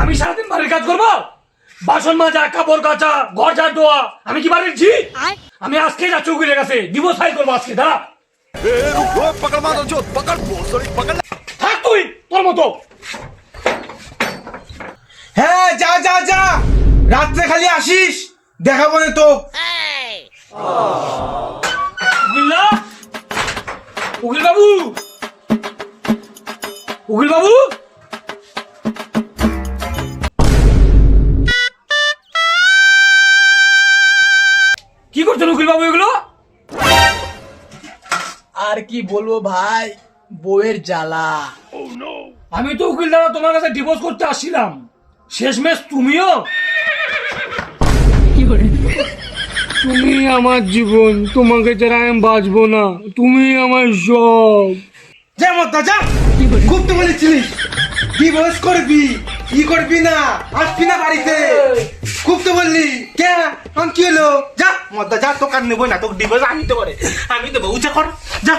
আমি সারাদিন বাড়ির কাজ করবো? বাসন মাজা, কাপড় কাচা, ঘর ঝাড় দেওয়া, আমি কি বাড়ির ঝি? আমি আজকে যাচ্ছি উকিলের কাছে, ডিভোর্স ফাইল করবো আজকে। দাঁড়া। থাক তুই তোর মতো। হ্যাঁ যা যা যা, রাত্রে খালি আসিস, দেখাবো না তো। উকিল বাবু, উকিল বাবু, কি করছেন উকিল বাবু এগুলো? আর কি বলবো ভাই, বউয়ের জ্বালা। আমি তো উকিল দাদা তোমার কাছে ডিভোর্স করতে আসছিলাম, শেষমেশ তুমিও। তুমি আমার জীবন, তোমাকে ছাড়া আমি বাঁচবো না, তুমি আমার সব। যা মদ্দা যা, খুব তো বলেছিলিস ডিভোর্স করবি, কি করবি না, আসবি না বাড়িতে, খুব তো বললি। কে এখন কি হলো? যা মদ্দা যা, তোকে আর নেবো না, তোকে ডিভোর্স আমি তো করে, আমি দেবো, উচা কর যা।